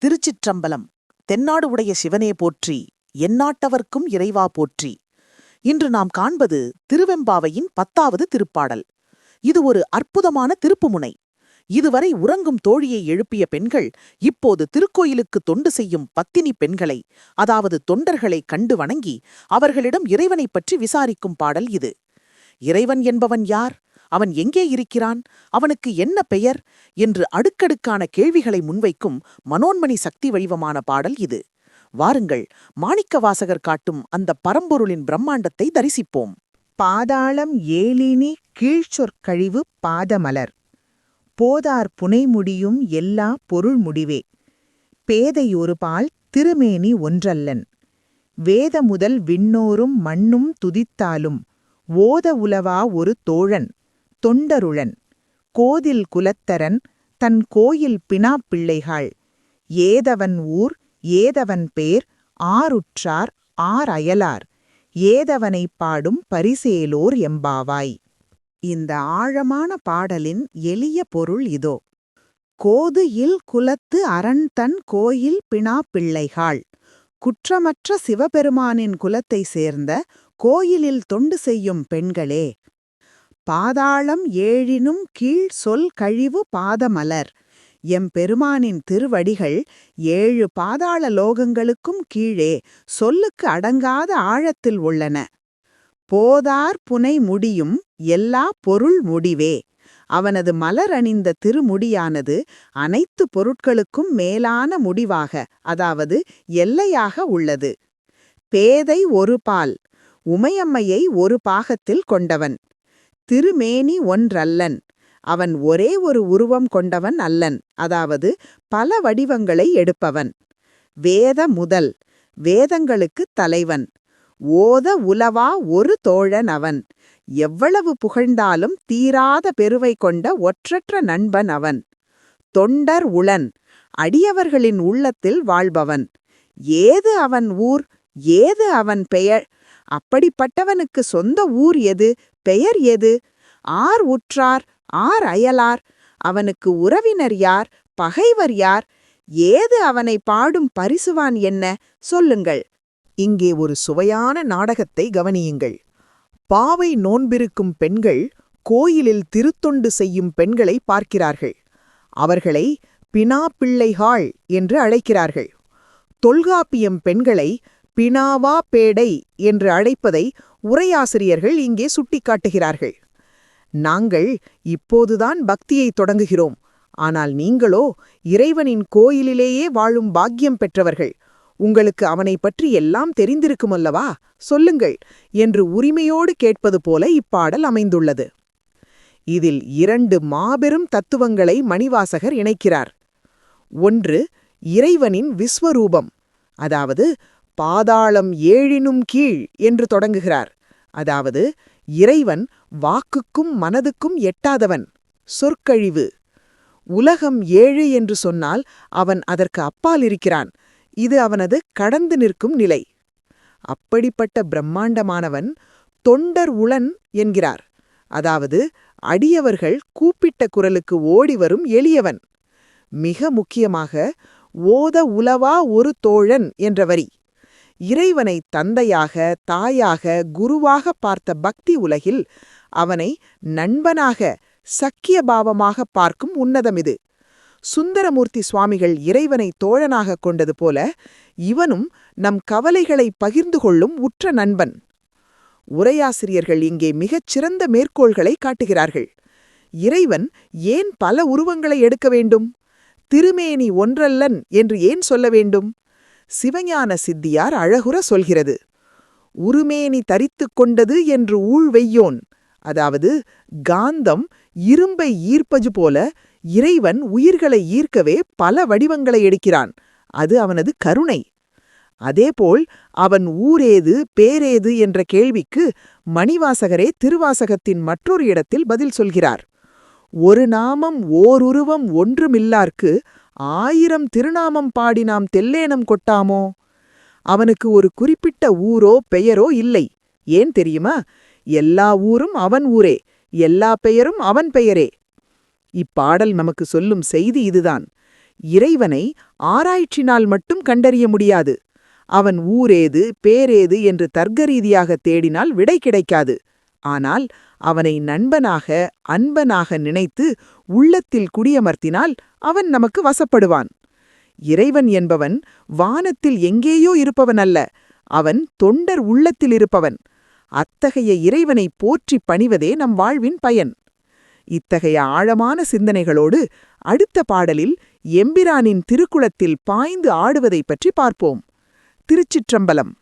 திருச்சிற்றம்பலம். தென்னாடு உடைய சிவனே போற்றி, எந்நாட்டவர்க்கும் இறைவா போற்றி. இன்று நாம் காண்பது திருவெம்பாவையின் 10வது திருப்பாடல். இது ஒரு அற்புதமான திருப்புமுனை. இதுவரை உறங்கும் தோழியை எழுப்பிய பெண்கள் இப்போது திருக்கோயிலுக்கு தொண்டு செய்யும் பத்தினி பெண்களை, அதாவது தொண்டர்களை கண்டு வணங்கி அவர்களிடம் இறைவனைப் பற்றி விசாரிக்கும் பாடல் இது. இறைவன் என்பவன் யார்? அவன் எங்கே இருக்கிறான்? அவனுக்கு என்ன பெயர்? என்று அடுக்கடுக்கான கேள்விகளை முன்வைக்கும் மனோன்மணி சக்தி வடிவமான பாடல் இது. வாருங்கள், மாணிக்கவாசகர் காட்டும் அந்த பரம்பொருளின் பிரம்மாண்டத்தை தரிசிப்போம். பாதாளம் ஏழினி கீழ்ச்சொற்கழிவு பாதமலர் போதார் புனைமுடியும் எல்லா பொருள் முடிவே. பேதையொருபால் திருமேனி ஒன்றல்லன் வேத முதல் விண்ணோரும் மண்ணும் துதித்தாலும் ஓத உலவா ஒரு தோழன் தொண்டருளன் கோதில் குலத்தரன் தன் கோயில் பினாப்பிள்ளைகள் ஏதவன் ஊர் ஏதவன் பேர் ஆருற்றார் ஆரயலார் ஏதவனைப் பாடும் பரிசேலோர் எம்பாவாய். இந்த ஆழமான பாடலின் எளிய பொருள் இதோ. கோது இல் குலத்து அரண் தன் கோயில் பினாப்பிள்ளைகள் குற்றமற்ற சிவபெருமானின் குலத்தை சேர்ந்த கோயிலில் தொண்டு செய்யும் பெண்களே. பாதாளம் ஏழினும் கீழ் சொல் கழிவு பாதமலர். எம்பெருமானின் திருவடிகள் 7 பாதாள லோகங்களுக்கும் கீழே சொல்லுக்கு அடங்காத ஆழத்தில் உள்ளன. போதார் புனை முடியும் எல்லா பொருள் முடிவே. அவனது மலர் அணிந்த திருமுடியானது அனைத்து பொருட்களுக்கும் மேலான முடிவாக, அதாவது எல்லையாக உள்ளது. பேதை ஒரு பால், உமையம்மையை ஒரு பாகத்தில் கொண்டவன். திருமேனி ஒன்றல்லன், அவன் ஒரே ஒரு உருவம் கொண்டவன் அல்லன், அதாவது பல வடிவங்களை எடுப்பவன். வேத முதல், வேதங்களுக்குத் தலைவன். ஓத உலவா ஒரு தோழன் அவன், எவ்வளவு புகழ்ந்தாலும் தீராத பெருவை கொண்ட ஒற்றற்ற நண்பன் அவன். தொண்டர் உளன், அடியவர்களின் உள்ளத்தில் வாழ்பவன். ஏது அவன் ஊர், ஏது அவன் பெயர்? அப்படிப்பட்டவனுக்கு சொந்த ஊர் எது, பெயர் எது? ஆர் உற்றார் ஆர் அயலார்? அவனுக்கு உறவினர் யார், பகைவர் யார்? ஏது அவனை பாடும் பரிசுவான் என்ன? சொல்லுங்கள். இங்கே ஒரு சுவையான நாடகத்தை கவனியுங்கள். பாவை நோன்பிருக்கும் பெண்கள் கோயிலில் திருத்தொண்டு செய்யும் பெண்களை பார்க்கிறார்கள். அவர்களை பினாப்பிள்ளைகள் என்று அழைக்கிறார்கள். தொல்காப்பியம் பெண்களை பினாவா பேடை என்று அழைப்பதை உரையாசிரியர்கள் இங்கே சுட்டிக்காட்டுகிறார்கள். நாங்கள் இப்போதுதான் பக்தியை தொடங்குகிறோம், ஆனால் நீங்களோ இறைவனின் கோயிலிலேயே வாழும் பாக்கியம் பெற்றவர்கள். உங்களுக்கு அவனை பற்றி எல்லாம் தெரிந்திருக்குமல்லவா, சொல்லுங்கள் என்று உரிமையோடு கேட்பது போல இப்பாடல் அமைந்துள்ளது. இதில் 2 மாபெரும் தத்துவங்களை மணிவாசகர் இணைக்கிறார். ஒன்று, இறைவனின் விஸ்வரூபம், அதாவது பாதாளம் ஏழினும் கீழ் என்று தொடங்குகிறார். அதாவது இறைவன் வாக்குக்கும் மனதுக்கும் எட்டாதவன், சொற்கழிவு. உலகம் 7 என்று சொன்னால் அவன் அதற்கு அப்பால் இருக்கிறான். இது அவனது கடந்து நிற்கும் நிலை. அப்படிப்பட்ட பிரம்மாண்டமானவன் தொண்டர் உளன் என்கிறார். அதாவது அடியவர்கள் கூப்பிட்ட குரலுக்கு ஓடிவரும் எளியவன். மிக முக்கியமாக ஓத உலவா ஒரு தோழன் என்ற வரி. இறைவனை தந்தையாக, தாயாக, குருவாக பார்த்த பக்தி உலகில் அவனை நண்பனாக, சக்கிய பாவமாக பார்க்கும் உன்னதம் இது. சுந்தரமூர்த்தி சுவாமிகள் இறைவனை தோழனாக கொண்டது போல இவனும் நம் கவலைகளை பகிர்ந்து கொள்ளும் உற்ற நண்பன். உரையாசிரியர்கள் இங்கே மிகச் சிறந்த மேற்கோள்களை காட்டுகிறார்கள். இறைவன் ஏன் பல உருவங்களை எடுக்க வேண்டும்? திருமேனி ஒன்றல்லன் என்று ஏன் சொல்ல வேண்டும்? சிவஞான சித்தியார் அழகுற சொல்கிறது. உருமேனி தரித்துக் கொண்டது என்று ஊழ்வெய்யோன், அதாவது காந்தம் இரும்பை ஈர்ப்பது போல இறைவன் உயிர்களை ஈர்க்கவே பல வடிவங்களை எடுக்கிறான். அது அவனது கருணை. அதேபோல் அவன் ஊரேது, பேரேது என்ற கேள்விக்கு மணிவாசகரே திருவாசகத்தின் மற்றொரு இடத்தில் பதில் சொல்கிறார். ஒரு நாமம் ஓருருவம் ஒன்றுமில்லார்க்கு 1000 திருநாமம் பாடி நாம் தெல்லேனம் கொட்டாமோ? அவனுக்கு ஒரு குறிப்பிட்ட ஊரோ பெயரோ இல்லை. ஏன் தெரியுமா? எல்லா ஊரும் அவன் ஊரே, எல்லா பெயரும் அவன் பெயரே. இப்பாடல் நமக்கு சொல்லும் செய்தி இதுதான். இறைவனை ஆராய்ச்சினால் மட்டும் கண்டறிய முடியாது. அவன் ஊரேது பேரேது என்று தர்க்கரீதியாக தேடினால் விடை கிடைக்காது. ஆனால் அவனை நண்பனாக அன்பனாக நினைத்து உள்ளத்தில் குடியமர்த்தினால் அவன் நமக்கு வசப்படுவான். இறைவன் என்பவன் வானத்தில் எங்கேயோ இருப்பவன் அல்ல, அவன் தொண்டர் உள்ளத்தில் இருப்பவன். அத்தகைய இறைவனை போற்றி பணிவதே நம் வாழ்வின் பயன். இத்தகைய ஆழமான சிந்தனைகளோடு அடுத்த பாடலில் எம்பிரானின் திருக்குளத்தில் பாய்ந்து ஆடுவதைப் பற்றி பார்ப்போம். திருச்சிற்றம்பலம்.